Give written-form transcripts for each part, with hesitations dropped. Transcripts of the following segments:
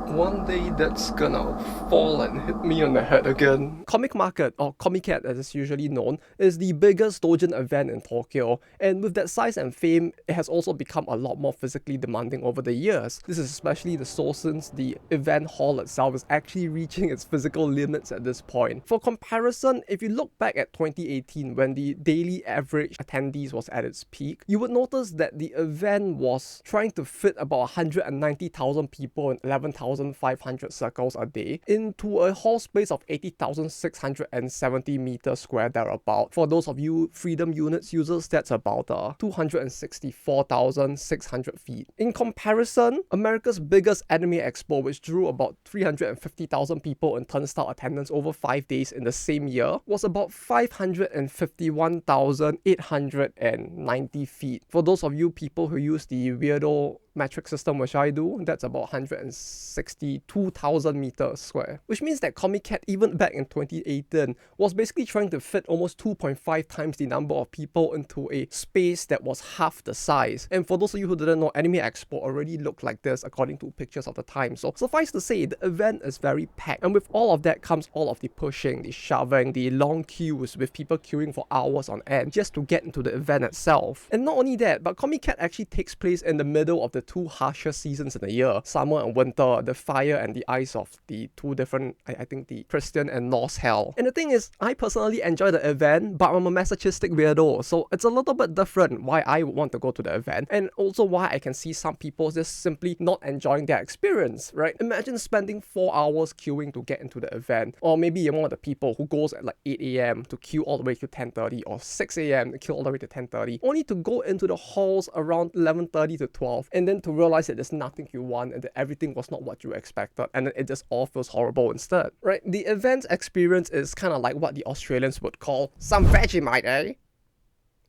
One day that's gonna fall and hit me on the head again. Comic Market, or Comiket as it's usually known, is the biggest doujin event in Tokyo, and with that size and fame, it has also become a lot more physically demanding over the years. This is especially so since the event hall itself is actually reaching its physical limits at this point. For comparison, if you look back at 2018 when the daily average attendees was at its peak, you would notice that the event was trying to fit about 190,000 people in 11,500 circles a day into a hall space of 80,670 meters square thereabout. For those of you Freedom Units users, that's about 264,600 feet. In comparison, America's biggest anime expo, which drew about 350,000 people in turnstile attendance over 5 days in the same year, was about 551,890 feet. For those of you people who use the weirdo metric system which I do, that's about 162,000 meters square. Which means that Comiket, even back in 2018, was basically trying to fit almost 2.5 times the number of people into a space that was half the size. And for those of you who didn't know, Anime Expo already looked like this according to pictures of the time. So suffice to say, the event is very packed. And with all of that comes all of the pushing, the shoving, the long queues with people queuing for hours on end just to get into the event itself. And not only that, but Comiket actually takes place in the middle of the two harsher seasons in a year, summer and winter, the fire and the ice of the two different, I think the Christian and Norse hell. And the thing is, I personally enjoy the event, but I'm a masochistic weirdo, so it's a little bit different why I would want to go to the event, and also why I can see some people just simply not enjoying their experience, right? Imagine spending 4 hours queuing to get into the event, or maybe you're one of the people who goes at like 8 a.m. to queue all the way to 10:30, or 6 a.m. to queue all the way to 10:30, only to go into the halls around 11:30 to 12, and then to realize that there's nothing you want and that everything was not what you expected, and then it just all feels horrible instead, right? The event experience is kind of like what the Australians would call some Vegemite, eh?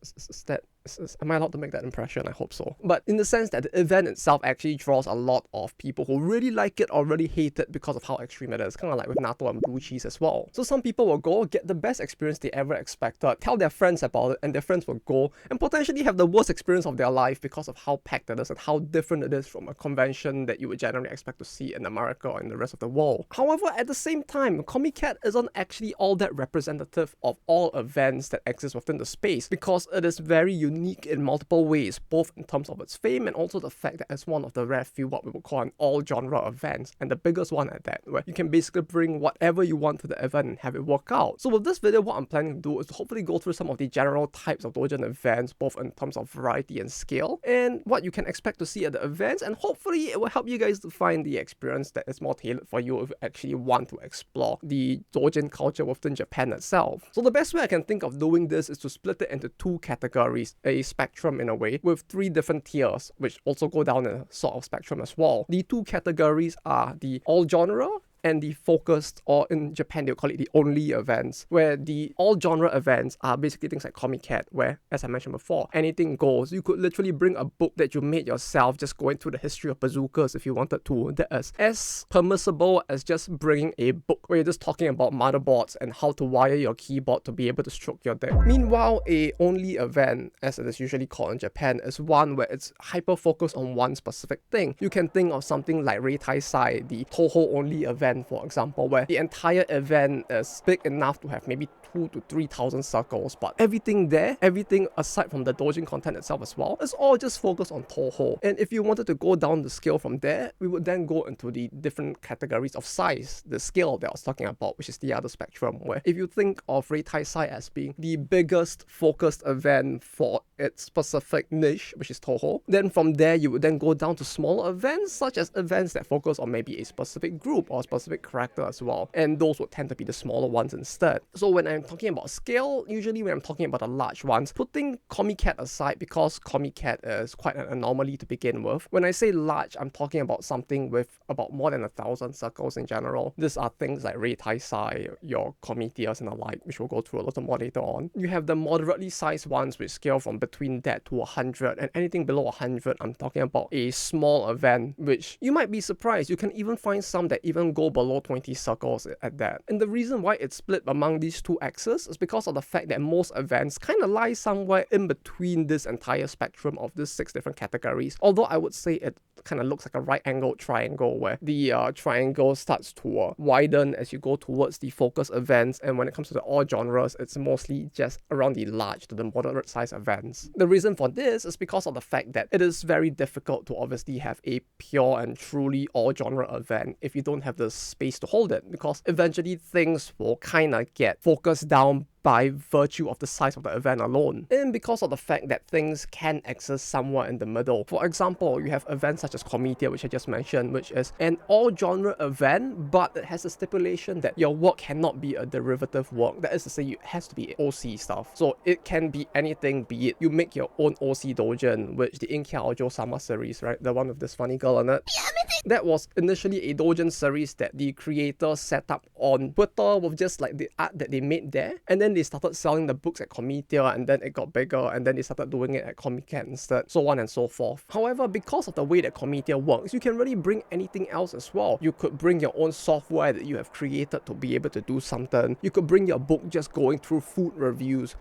Is that am I allowed to make that impression? I hope so. But in the sense that the event itself actually draws a lot of people who really like it or really hate it because of how extreme it is. Kind of like with natto and blue cheese as well. So some people will go, get the best experience they ever expected, tell their friends about it, and their friends will go and potentially have the worst experience of their life because of how packed it is and how different it is from a convention that you would generally expect to see in America or in the rest of the world. However, at the same time, Comiket isn't actually all that representative of all events that exist within the space, because it is very unique in multiple ways, both in terms of its fame and also the fact that it's one of the rare few what we would call an all-genre events, and the biggest one at that, where you can basically bring whatever you want to the event and have it work out. So with this video, what I'm planning to do is to hopefully go through some of the general types of doujin events, both in terms of variety and scale, and what you can expect to see at the events, and hopefully it will help you guys to find the experience that is more tailored for you if you actually want to explore the doujin culture within Japan itself. So the best way I can think of doing this is to split it into two categories, a spectrum in a way, with 3 different tiers, which also go down a sort of spectrum as well. The 2 categories are the all genre and the focused, or in Japan they'll call it the only events, where the all genre events are basically things like Comiket, where, as I mentioned before, anything goes. You could literally bring a book that you made yourself, just going through the history of bazookas if you wanted to. That is as permissible as just bringing a book where you're just talking about motherboards and how to wire your keyboard to be able to stroke your deck. Meanwhile, a only event, as it is usually called in Japan, is one where it's hyper focused on one specific thing. You can think of something like Reitai Sai, the Toho only event, for example, where the entire event is big enough to have maybe 2,000 to 3,000 circles, but everything there, everything aside from the doujin content itself as well, is all just focused on Toho. And if you wanted to go down the scale from there, we would then go into the different categories of size, the scale that I was talking about, which is the other spectrum, where if you think of Reitai Sai as being the biggest focused event for its specific niche, which is Toho, then from there you would then go down to smaller events, such as events that focus on maybe a specific group or a specific character as well, and those would tend to be the smaller ones instead. So when I'm talking about scale, usually when I'm talking about the large ones, putting Comiket aside, because Comiket is quite an anomaly to begin with, when I say large, I'm talking about something with about more than 1,000 circles in general. These are things like Reitai Sai, your Comitias and the like, which we'll go through a little more later on. You have the moderately sized ones which scale from between that to 100, and anything below 100, I'm talking about a small event, which you might be surprised. You can even find some that even go go below 20 circles at that. And the reason why it's split among these two axes is because of the fact that most events kind of lie somewhere in between this entire spectrum of these 6 different categories. Although I would say it kind of looks like a right-angled triangle where the triangle starts to widen as you go towards the focus events, and when it comes to the all genres, it's mostly just around the large to the moderate size events. The reason for this is because of the fact that it is very difficult to obviously have a pure and truly all genre event if you don't have the space to hold it, because eventually things will kind of get focused down by virtue of the size of the event alone, and because of the fact that things can exist somewhere in the middle. For example, you have events such as Comiket, which I just mentioned, which is an all-genre event, but it has a stipulation that your work cannot be a derivative work. That is to say, it has to be OC stuff. So it can be anything, be it you make your own OC Doujin, which the Inkia Ojo-sama series, right? The one with this funny girl in it. That was initially a Doujin series that the creator set up on Twitter with just like the art that they made there, and then they started selling the books at Comiket, and then it got bigger, and then they started doing it at Comiket instead, so on and so forth. However, because of the way that Comiket works, you can really bring anything else as well. You could bring your own software that you have created to be able to do something. You could bring your book just going through food reviews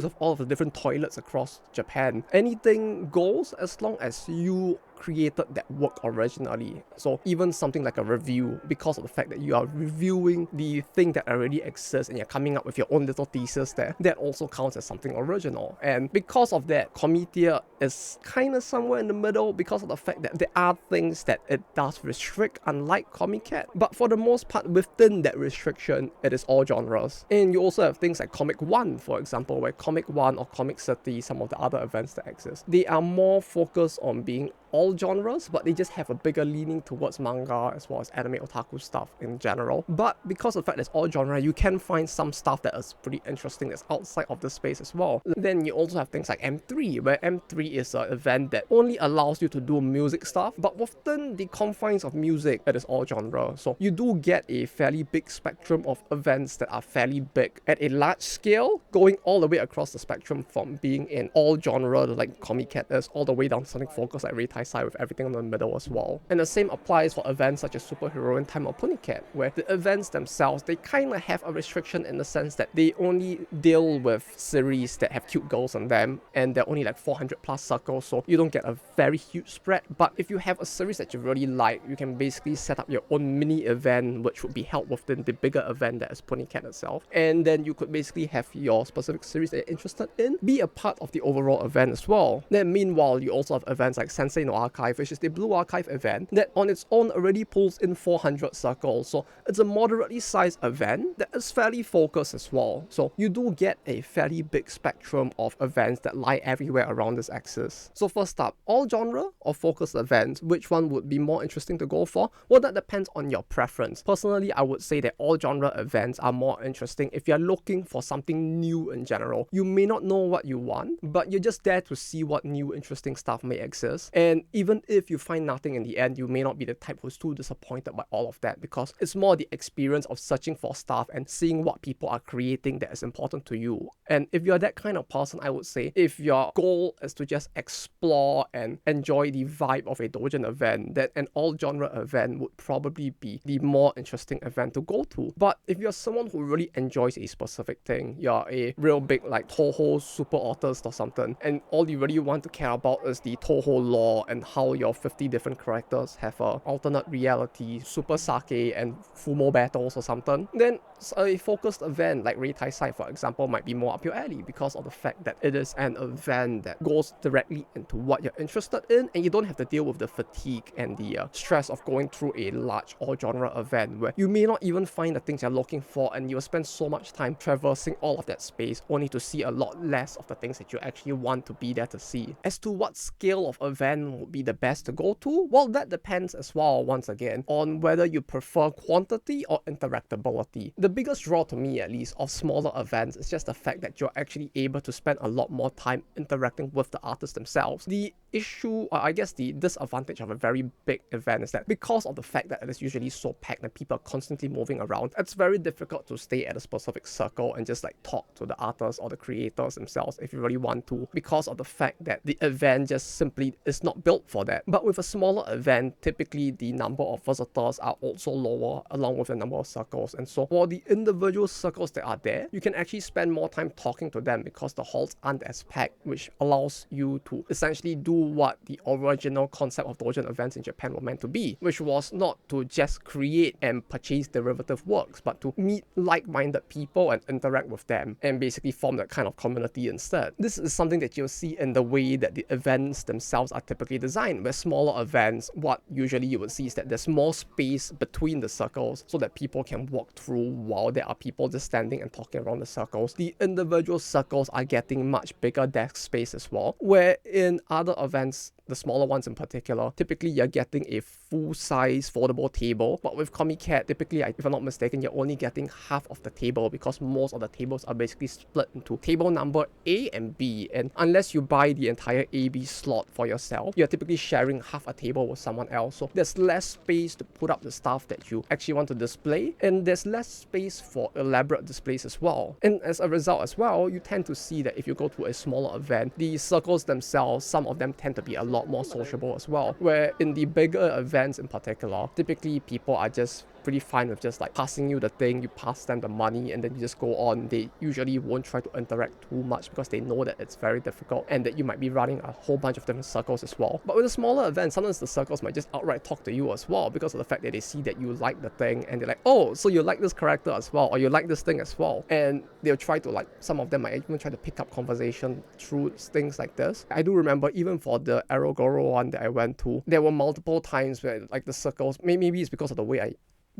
of all of the different toilets across Japan. Anything goes as long as you created that work originally. So even something like a review, because of the fact that you are reviewing the thing that already exists and you're coming up with your own little thesis there, that also counts as something original. And because of that, Comiket is kind of somewhere in the middle because of the fact that there are things that it does restrict, unlike Comiket. But for the most part, within that restriction, it is all genres. And you also have things like Comic 1, for example, where Comic 1 or Comic City, some of the other events that exist, they are more focused on being all genres, but they just have a bigger leaning towards manga as well as anime otaku stuff in general. But because of the fact that it's all genre, you can find some stuff that is pretty interesting that's outside of the space as well. Then you also have things like M3, where M3 is an event that only allows you to do music stuff, but within the confines of music, it is all genre. So you do get a fairly big spectrum of events that are fairly big at a large scale, going all the way across the spectrum from being in all genre like Comiket is, all the way down to something focused like Reitai Side with everything in the middle as well. And the same applies for events such as Superhero in Time or Comiket, where the events themselves, they kind of have a restriction in the sense that they only deal with series that have cute girls in them, and they're only like 400 plus circles, so you don't get a very huge spread. But if you have a series that you really like, you can basically set up your own mini event, which would be held within the bigger event that is Comiket itself. And then you could basically have your specific series that you're interested in be a part of the overall event as well. Then meanwhile, you also have events like Sensei no Archive, which is the Blue Archive event that on its own already pulls in 400 circles, so it's a moderately sized event that is fairly focused as well. So you do get a fairly big spectrum of events that lie everywhere around this axis. So first up, all genre or focused events, which one would be more interesting to go for? Well, that depends on your preference. Personally, I would say that all genre events are more interesting if you're looking for something new in general. You may not know what you want, but you're just there to see what new interesting stuff may exist. And even if you find nothing in the end, you may not be the type who's too disappointed by all of that, because it's more the experience of searching for stuff and seeing what people are creating that is important to you. And if you're that kind of person, I would say if your goal is to just explore and enjoy the vibe of a Doujin event, then an all genre event would probably be the more interesting event to go to. But if you're someone who really enjoys a specific thing, you're a real big like Toho super artist or something, and all you really want to care about is the Toho lore and how your 50 different characters have a alternate reality, super sake and Fumo battles or something, then a focused event like Reitai Side, for example, might be more up your alley because of the fact that it is an event that goes directly into what you're interested in, and you don't have to deal with the fatigue and the stress of going through a large all-genre event where you may not even find the things you're looking for, and you'll spend so much time traversing all of that space only to see a lot less of the things that you actually want to be there to see. As to what scale of event would be the best to go to, well, that depends as well, once again, on whether you prefer quantity or interactability. The biggest draw to me, at least, of smaller events is just the fact that you're actually able to spend a lot more time interacting with the artists themselves. The issue, or I guess the disadvantage of a very big event is that because of the fact that it is usually so packed and people are constantly moving around, it's very difficult to stay at a specific circle and just like talk to the artists or the creators themselves if you really want to, because of the fact that the event just simply is not built for that. But with a smaller event, typically the number of visitors are also lower along with the number of circles, and so for the individual circles that are there, you can actually spend more time talking to them because the halls aren't as packed, which allows you to essentially do what the original concept of Doujin events in Japan were meant to be, which was not to just create and purchase derivative works, but to meet like-minded people and interact with them and basically form that kind of community instead. This is something that you'll see in the way that the events themselves are typically designed. With smaller events, what usually you would see is that there's more space between the circles so that people can walk through while there are people just standing and talking around the circles. The individual circles are getting much bigger desk space as well, where in other events, the smaller ones in particular, typically you're getting a full-size foldable table, but with Comiket, typically, if I'm not mistaken, you're only getting half of the table because most of the tables are basically split into table number A and B, and unless you buy the entire A-B slot for yourself, you're typically sharing half a table with someone else, so there's less space to put up the stuff that you actually want to display, and there's less space for elaborate displays as well. And as a result as well, you tend to see that if you go to a smaller event, the circles themselves, some of them tend to be a lot more sociable as well, where in the bigger events in particular, typically people are just pretty fine with just like passing you the thing, you pass them the money, and then you just go on. They usually won't try to interact too much because they know that it's very difficult and that you might be running a whole bunch of different circles as well. But with a smaller event, sometimes the circles might just outright talk to you as well because of the fact that they see that you like the thing and they're like, oh, so you like this character as well, or you like this thing as well. And they'll try to like, some of them might even try to pick up conversation through things like this. I do remember even for the Arogoro one that I went to, there were multiple times where like the circles, maybe it's because of the way I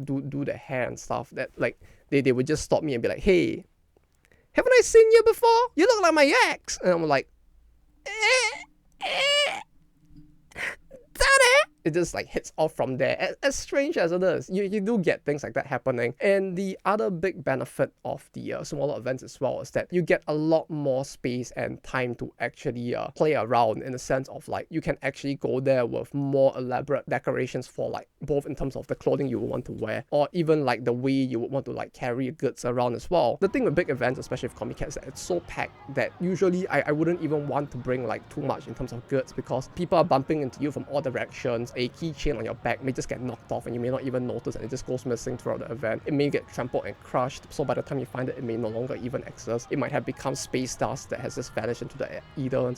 do the hair and stuff, that like they would just stop me and be like, hey, haven't I seen you before? You look like my ex. And I'm like, it just like hits off from there. As strange as it is, you do get things like that happening. And the other big benefit of the smaller events as well is that you get a lot more space and time to actually play around, in the sense of like you can actually go there with more elaborate decorations for like both in terms of the clothing you would want to wear, or even like the way you would want to like carry goods around as well. The thing with big events, especially with Comiket, is that it's so packed that usually I wouldn't even want to bring like too much in terms of goods, because people are bumping into you from all directions. A keychain on your back may just get knocked off and you may not even notice, and it just goes missing throughout the event. It may get trampled and crushed, so by the time you find it, it may no longer even exist. It might have become space dust that has just vanished into the ether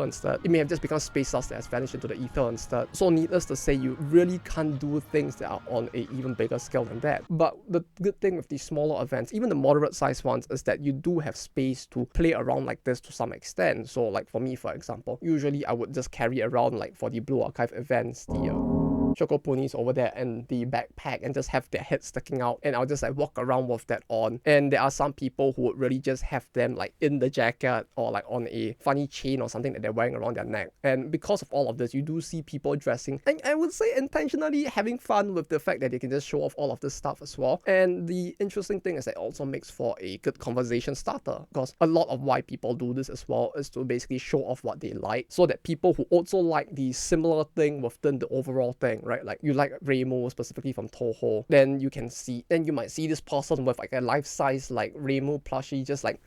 instead. It may have just become space dust that has vanished into the ether instead. So needless to say, you really can't do things that are on a even bigger scale than that. But the good thing with these smaller events, even the moderate sized ones, is that you do have space to play around like this to some extent. So like for me, for example, usually I would just carry around, like for the Blue Archive events, the choco ponies over there and the backpack, and just have their heads sticking out, and I'll just like walk around with that on. And there are some people who would really just have them like in the jacket or like on a funny chain or something that they're wearing around their neck. And because of all of this, you do see people dressing, and I would say intentionally having fun with the fact that they can just show off all of this stuff as well. And the interesting thing is that it also makes for a good conversation starter, because a lot of why people do this as well is to basically show off what they like, so that people who also like the similar thing within the overall thing, right? Like you like Reimu specifically from Toho, then you might see this person with like a life-size like Reimu plushie just like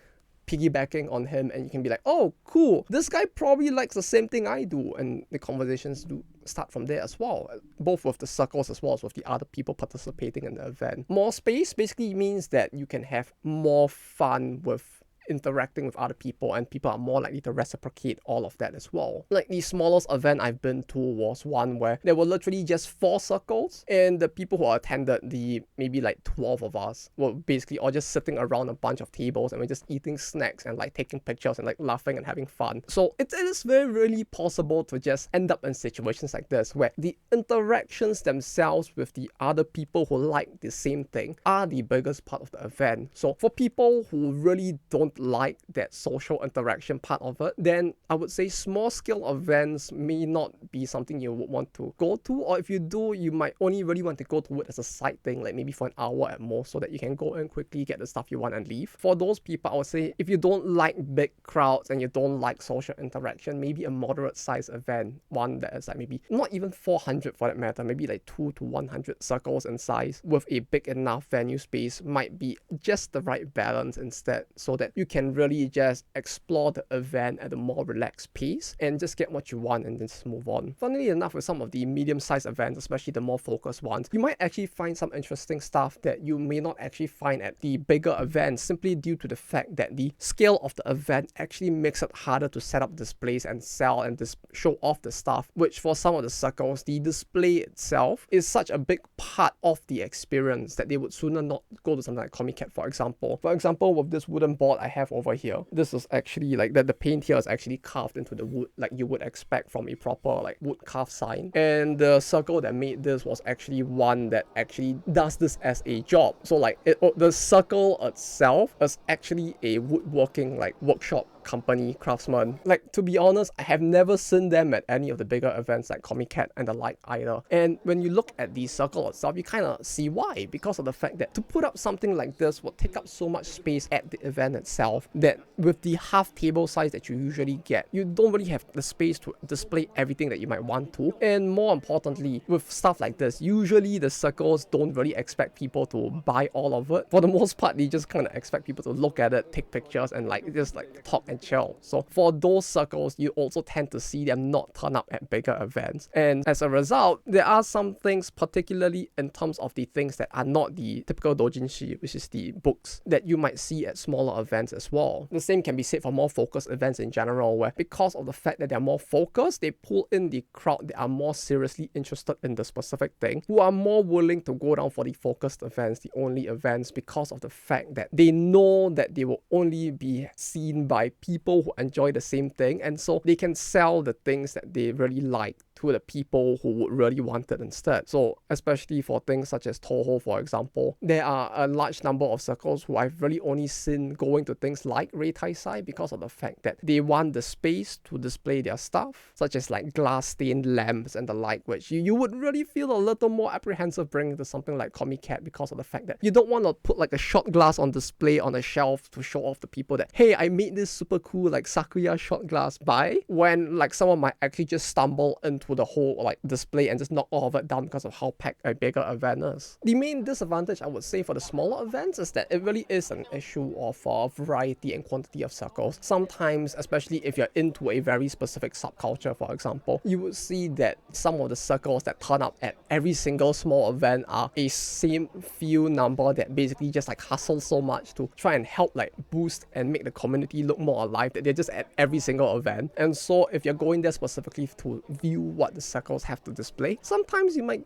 piggybacking on him, and you can be like, oh cool, this guy probably likes the same thing I do, and the conversations do start from there as well, both with the circles as well as with the other people participating in the event. More space basically means that you can have more fun with interacting with other people, and people are more likely to reciprocate all of that as well. Like the smallest event I've been to was one where there were literally just 4 circles, and the people who attended, the maybe like 12 of us, were basically all just sitting around a bunch of tables, and we're just eating snacks and like taking pictures and like laughing and having fun. So it is very really possible to just end up in situations like this, where the interactions themselves with the other people who like the same thing are the biggest part of the event. So for people who really don't don't like that social interaction part of it, then I would say small scale events may not be something you would want to go to, or if you do, you might only really want to go to it as a side thing, like maybe for an hour at most, so that you can go and quickly get the stuff you want and leave. For those people, I would say if you don't like big crowds and you don't like social interaction, maybe a moderate size event, one that is like maybe not even 400 for that matter, maybe like 2 to 100 circles in size with a big enough venue space might be just the right balance instead, so that you can really just explore the event at a more relaxed pace and just get what you want and then just move on. Funnily enough, with some of the medium-sized events, especially the more focused ones, you might actually find some interesting stuff that you may not actually find at the bigger events, simply due to the fact that the scale of the event actually makes it harder to set up displays and sell and show off the stuff, which for some of the circles, the display itself is such a big part of the experience that they would sooner not go to something like Comiket, for example. For example, with this wooden board I have over here, this is actually like the paint here is actually carved into the wood like you would expect from a proper like wood carved sign, and the circle that made this was actually one that actually does this as a job. So like the circle itself is actually a woodworking like workshop company, craftsman. Like, to be honest, I have never seen them at any of the bigger events like Comiket and the like either. And when you look at the circle itself, you kind of see why, because of the fact that to put up something like this would take up so much space at the event itself that with the half table size that you usually get, you don't really have the space to display everything that you might want to. And more importantly, with stuff like this, usually the circles don't really expect people to buy all of it. For the most part, they just kind of expect people to look at it, take pictures, and like just like talk and chill. So for those circles, you also tend to see them not turn up at bigger events. And as a result, there are some things, particularly in terms of the things that are not the typical doujinshi, which is the books, that you might see at smaller events as well. The same can be said for more focused events in general, where because of the fact that they're more focused, they pull in the crowd that are more seriously interested in the specific thing, who are more willing to go down for the focused events, the only events, because of the fact that they know that they will only be seen by people who enjoy the same thing, and so they can sell the things that they really like to the people who would really want it instead. So especially for things such as Toho, for example, there are a large number of circles who I've really only seen going to things like Reitaisai because of the fact that they want the space to display their stuff, such as like glass stained lamps and the like, which you would really feel a little more apprehensive bringing to something like Comiket, because of the fact that you don't want to put like a shot glass on display on a shelf to show off to people that, hey, I made this super cool like Sakuya shot glass by, when like someone might actually just stumble into the whole like display and just knock all of it down because of how packed a bigger event is. The main disadvantage, I would say, for the smaller events is that it really is an issue of variety and quantity of circles. Sometimes, especially if you're into a very specific subculture, for example, you would see that some of the circles that turn up at every single small event are a same few number that basically just like hustle so much to try and help like boost and make the community look more alive, that they're just at every single event. And so if you're going there specifically to view what the circles have to display, sometimes you might,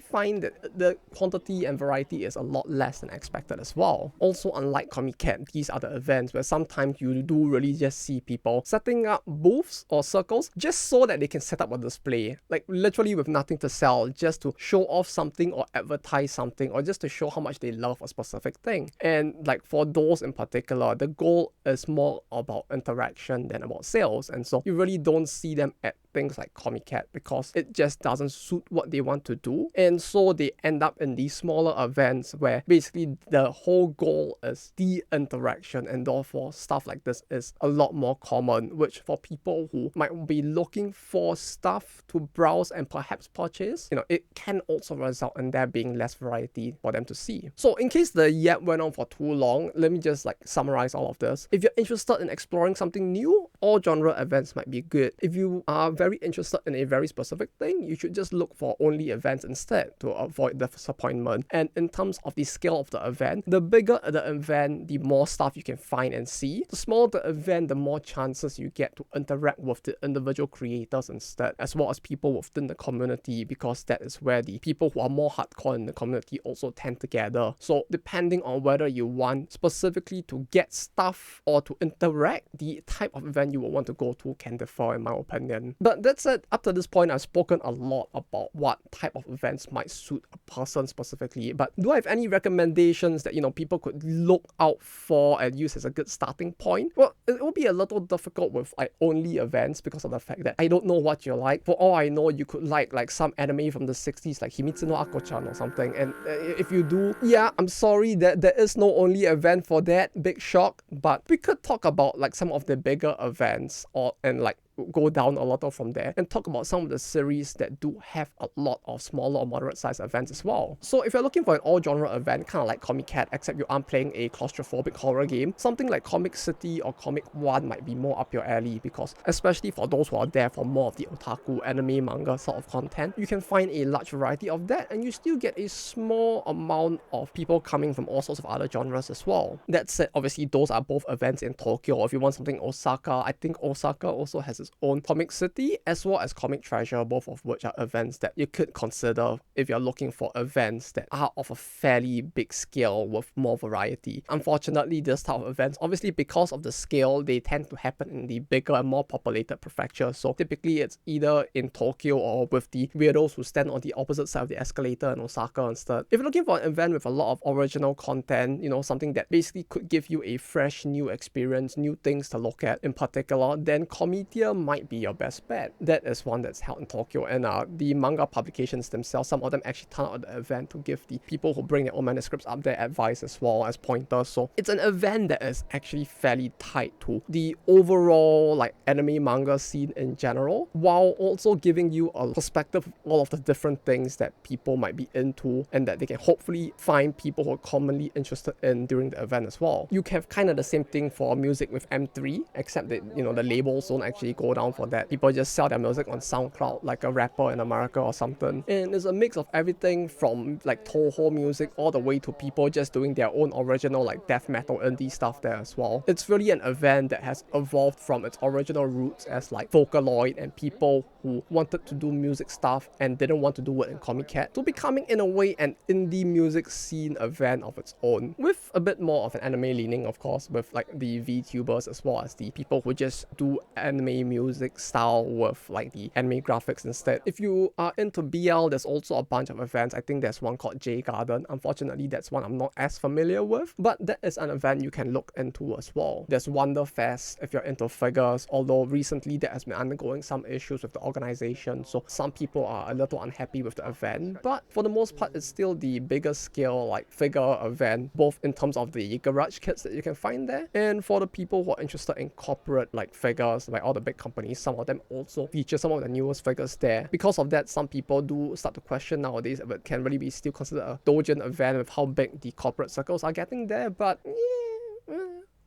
find that the quantity and variety is a lot less than expected as well. Also, unlike Comiket, these are the events where sometimes you do really just see people setting up booths or circles just so that they can set up a display, like literally with nothing to sell, just to show off something or advertise something, or just to show how much they love a specific thing. And like for those in particular, the goal is more about interaction than about sales, and so you really don't see them at things like Comiket because it just doesn't suit what they want to do. And so they end up in these smaller events where basically the whole goal is the interaction, and therefore stuff like this is a lot more common, which for people who might be looking for stuff to browse and perhaps purchase, it can also result in there being less variety for them to see. So in case the yap went on for too long, let me just like summarize all of this. If you're interested in exploring something new, all genre events might be good. If you are very interested in a very specific thing, you should just look for only events instead to avoid the disappointment. And in terms of the scale of the event, the bigger the event, the more stuff you can find and see. The smaller the event, the more chances you get to interact with the individual creators instead, as well as people within the community, because that is where the people who are more hardcore in the community also tend to gather. So depending on whether you want specifically to get stuff or to interact, the type of event you will want to go to can differ in my opinion. But But that said, up to this point, I've spoken a lot about what type of events might suit a person specifically. But do I have any recommendations that, people could look out for and use as a good starting point? Well, it will be a little difficult with only events because of the fact that I don't know what you like. For all I know, you could like some anime from the 60s like Himitsu no Ako-chan or something. And if you do, yeah, I'm sorry that there is no only event for that. Big shock. But we could talk about like some of the bigger events and like go down a lot from there and talk about some of the series that do have a lot of smaller or moderate sized events as well. So if you're looking for an all genre event, kind of like Comiket, except you aren't playing a claustrophobic horror game, something like Comic City or Comic One might be more up your alley, because especially for those who are there for more of the otaku, anime, manga sort of content, you can find a large variety of that, and you still get a small amount of people coming from all sorts of other genres as well. That said, obviously those are both events in Tokyo. If you want something Osaka, I think Osaka also has its own Comic City as well as Comic Treasure, both of which are events that you could consider if you're looking for events that are of a fairly big scale with more variety. Unfortunately, this type of events, obviously because of the scale, they tend to happen in the bigger and more populated prefectures. So typically it's either in Tokyo or with the weirdos who stand on the opposite side of the escalator in Osaka instead. If you're looking for an event with a lot of original content, something that basically could give you a fresh new experience, new things to look at in particular, then Comitia might be your best bet. That is one that's held in Tokyo, and the manga publications themselves, some of them actually turn out the event to give the people who bring their own manuscripts up their advice as well as pointers. So it's an event that is actually fairly tied to the overall like anime manga scene in general, while also giving you a perspective of all of the different things that people might be into and that they can hopefully find people who are commonly interested in during the event as well. You have kind of the same thing for music with M3, except that the labels don't actually go down for that. People just sell their music on SoundCloud like a rapper in America or something. And it's a mix of everything from like Toho music all the way to people just doing their own original like death metal indie stuff there as well. It's really an event that has evolved from its original roots as like Vocaloid and people who wanted to do music stuff and didn't want to do it in Comiket, to becoming in a way an indie music scene event of its own, with a bit more of an anime leaning, of course, with like the VTubers as well as the people who just do anime music style with like the anime graphics instead. If you are into BL, there's also a bunch of events. I think there's one called J Garden. Unfortunately, that's one I'm not as familiar with, but that is an event you can look into as well. There's Wonderfest if you're into figures, although recently that has been undergoing some issues with the organization, so some people are a little unhappy with the event, but for the most part it's still the bigger scale like figure event, both in terms of the garage kits that you can find there, and for the people who are interested in corporate like figures, like all the big companies, some of them also feature some of the newest figures there. Because of that, some people do start to question nowadays if it can really be still considered a Doujin event with how big the corporate circles are getting there, but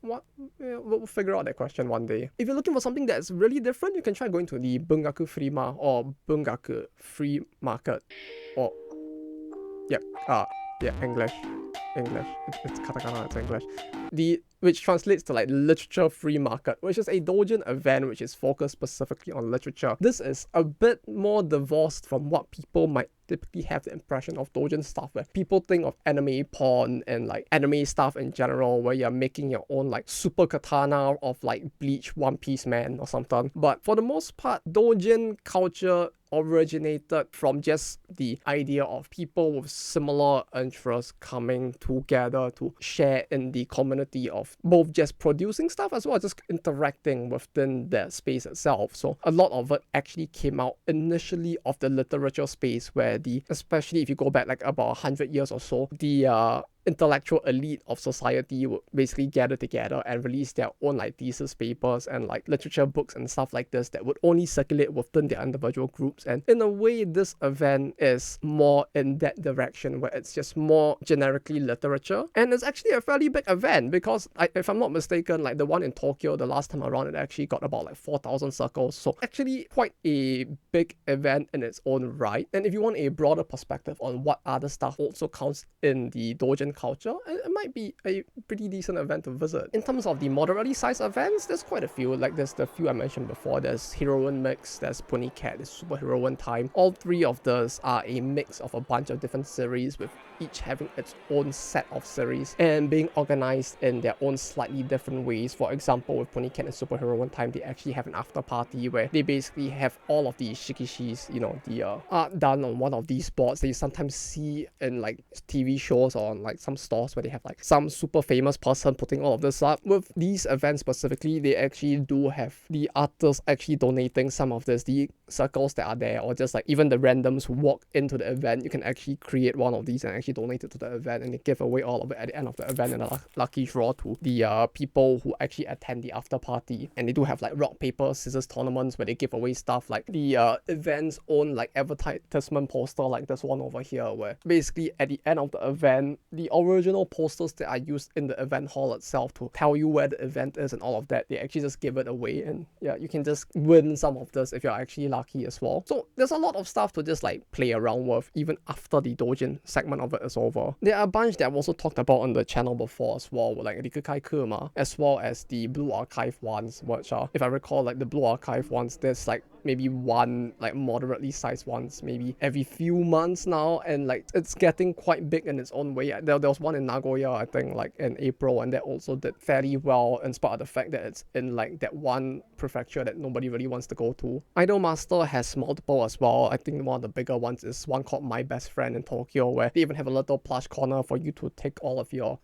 we'll figure out that question one day. If you're looking for something that's really different, you can try going to the Bungaku Frima or Bungaku Free Market, or English. It's katakana, it's English. Which translates to like literature free market, which is a doujin event which is focused specifically on literature. This is a bit more divorced from what people might typically have the impression of doujin stuff, where people think of anime porn and like anime stuff in general, where you're making your own like super katana of like Bleach One Piece Man or something. But for the most part, doujin culture originated from just the idea of people with similar interests coming together to share in the community of both just producing stuff as well as just interacting within the space itself. So a lot of it actually came out initially of the literature space, where especially if you go back like about 100 years or so, the intellectual elite of society would basically gather together and release their own like thesis papers and like literature books and stuff like this that would only circulate within their individual groups. And in a way, this event is more in that direction, where it's just more generically literature, and it's actually a fairly big event because if I'm not mistaken, like the one in Tokyo, the last time around, it actually got about like 4,000 circles, so actually quite a big event in its own right. And if you want a broader perspective on what other stuff also counts in the doujin culture, it might be a pretty decent event to visit. In terms of the moderately sized events, there's quite a few. Like there's the few I mentioned before. There's Heroine Mix, there's Comiket, there's Superheroine Time. All three of those are a mix of a bunch of different series, with each having its own set of series and being organized in their own slightly different ways. For example, with Comiket and Superheroine Time, they actually have an after party where they basically have all of the shikishis, you know, the art done on one of these boards that you sometimes see in like TV shows or on like some stores where they have like some super famous person putting all of this up. With these events specifically, they actually do have the artists actually donating some of this, the circles that are there, or just like even the randoms who walk into the event. You can actually create one of these and actually donate it to the event, and they give away all of it at the end of the event in a lucky draw to the people who actually attend the after party. And they do have like rock paper scissors tournaments where they give away stuff like the event's own like advertisement poster, like this one over here, where basically at the end of the event, the original posters that are used in the event hall itself to tell you where the event is and all of that, they actually just give it away. And yeah, you can just win some of this if you're actually lucky as well. So there's a lot of stuff to just like play around with even after the Doujin segment of it is over. There are a bunch that I've also talked about on the channel before as well, like Rikukai Kuma, as well as the Blue Archive ones, which are, if I recall, like the Blue Archive ones, there's like maybe one like moderately sized ones maybe every few months now, and like it's getting quite big in its own way. There was one in Nagoya, I think, like in April, and that also did fairly well in spite of the fact that it's in like that one prefecture that nobody really wants to go to. Idol Master has multiple as well. I think one of the bigger ones is one called My Best Friend in Tokyo, where they even have a little plush corner for you to take all of your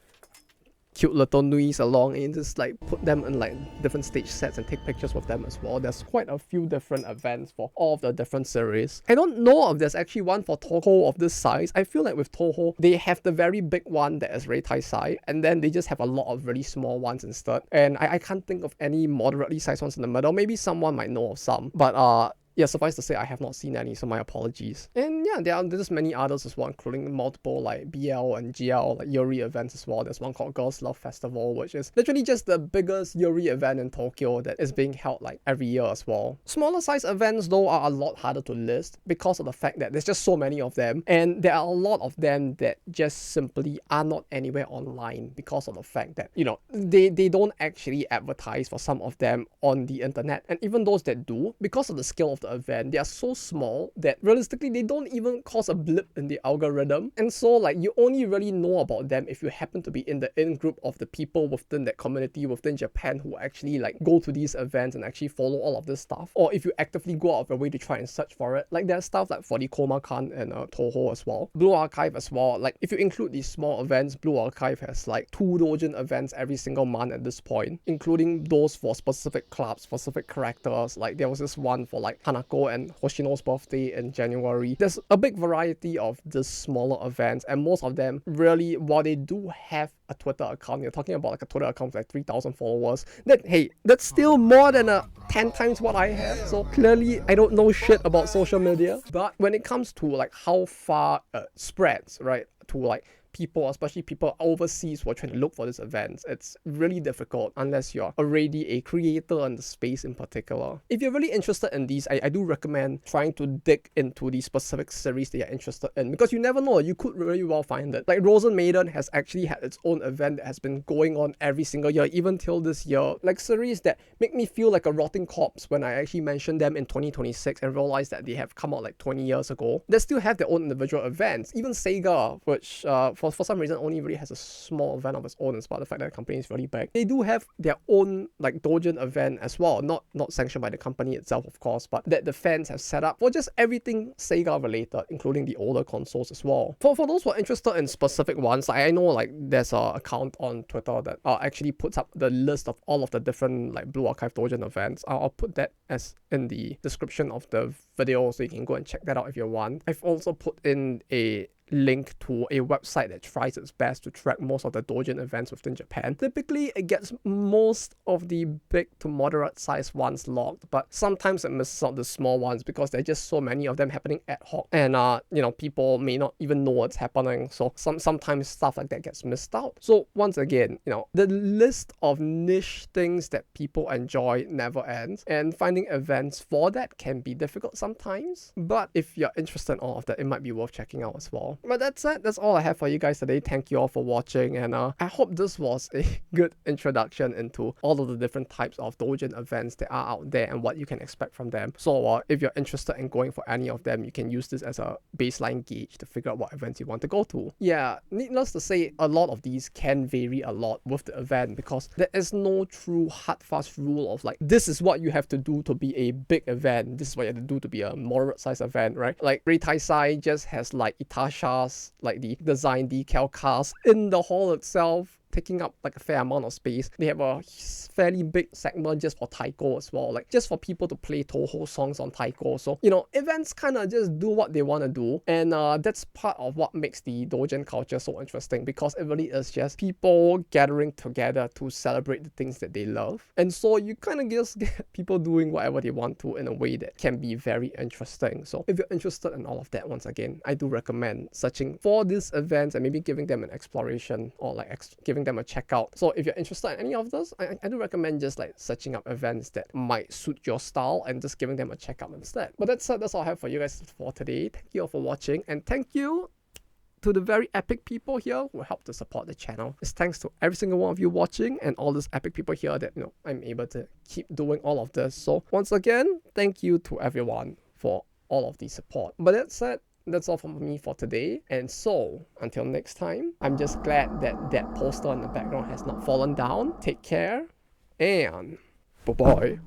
cute little nuis along and just like put them in like different stage sets and take pictures with them as well. There's quite a few different events for all of the different series. I don't know if there's actually one for Toho of this size. I feel like with Toho, they have the very big one that is Reitai-sai, and then they just have a lot of really small ones instead. And I can't think of any moderately sized ones in the middle. Maybe someone might know of some, but yeah, suffice to say, I have not seen any, so my apologies. And yeah, there's many others as well, including multiple like BL and GL, like Yuri events as well. There's one called Girls Love Festival, which is literally just the biggest Yuri event in Tokyo that is being held like every year as well. Smaller size events though are a lot harder to list because of the fact that there's just so many of them, and there are a lot of them that just simply are not anywhere online because of the fact that, you know, they don't actually advertise for some of them on the internet. And even those that do, because of the scale of the event, they are so small that realistically they don't even cause a blip in the algorithm. And so like you only really know about them if you happen to be in the in-group of the people within that community within Japan who actually like go to these events and actually follow all of this stuff, or if you actively go out of your way to try and search for it. Like there's stuff like for the Komakan and Toho as well. Blue Archive as well. Like if you include these small events, Blue Archive has like 2 Doujin events every single month at this point, including those for specific clubs, specific characters. Like there was this one for like Hanako and Hoshino's birthday in January. There's a big variety of these smaller events, and most of them really, while they do have a Twitter account, you're talking about like a Twitter account with like 3,000 followers, that's still more than 10 times what I have. So clearly I don't know shit about social media. But when it comes to like how far it spreads, right, to like people, especially people overseas who are trying to look for these events, it's really difficult unless you're already a creator in the space in particular. If you're really interested in these, I do recommend trying to dig into the specific series that you're interested in, because you never know, you could really well find it. Like Rosen Maiden has actually had its own event that has been going on every single year, even till this year. Like series that make me feel like a rotting corpse when I actually mentioned them in 2026 and realized that they have come out like 20 years ago. They still have their own individual events. Even Sega, which for some reason only really has a small event of its own, in spite of the fact that the company is really big. They do have their own like Doujin event as well, not sanctioned by the company itself, of course, but that the fans have set up for just everything Sega related, including the older consoles as well. For those who are interested in specific ones, like I know like there's an account on Twitter that actually puts up the list of all of the different like Blue Archive Doujin events. I'll put that as in the description of the video, so you can go and check that out if you want. I've also put in a link to a website that tries its best to track most of the Doujin events within Japan. Typically, it gets most of the big to moderate sized ones logged, but sometimes it misses out the small ones because there's just so many of them happening ad hoc, and you know, people may not even know what's happening, so sometimes stuff like that gets missed out. So once again, you know, the list of niche things that people enjoy never ends, and finding events for that can be difficult sometimes, but if you're interested in all of that, it might be worth checking out as well. But that's it. That's all I have for you guys today. Thank you all for watching, and I hope this was a good introduction into all of the different types of Doujin events that are out there and what you can expect from them. So if you're interested in going for any of them, you can use this as a baseline gauge to figure out what events you want to go to. Yeah, needless to say, a lot of these can vary a lot with the event because there is no true hard fast rule of like, this is what you have to do to be a big event, this is what you have to do to be a moderate size event, right? Like Sai just has like Itasha's like the design decal cast in the hall itself, taking up like a fair amount of space. They have a fairly big segment just for taiko as well, like just for people to play Toho songs on taiko. So, you know, events kind of just do what they want to do, and that's part of what makes the Doujin culture so interesting, because it really is just people gathering together to celebrate the things that they love. And so you kind of just get people doing whatever they want to in a way that can be very interesting. So if you're interested in all of that, once again, I do recommend searching for these events and maybe giving them an exploration, or like giving them a check out. So if you're interested in any of those, I do recommend just like searching up events that might suit your style and just giving them a check out instead. But that's all I have for you guys for today. Thank you all for watching, and thank you to the very epic people here who help to support the channel. It's thanks to every single one of you watching and all these epic people here that, you know, I'm able to keep doing all of this. So once again, thank you to everyone for all of the support. But that said, that's all from me for today. And so, until next time, I'm just glad that that poster in the background has not fallen down. Take care, and bye-bye.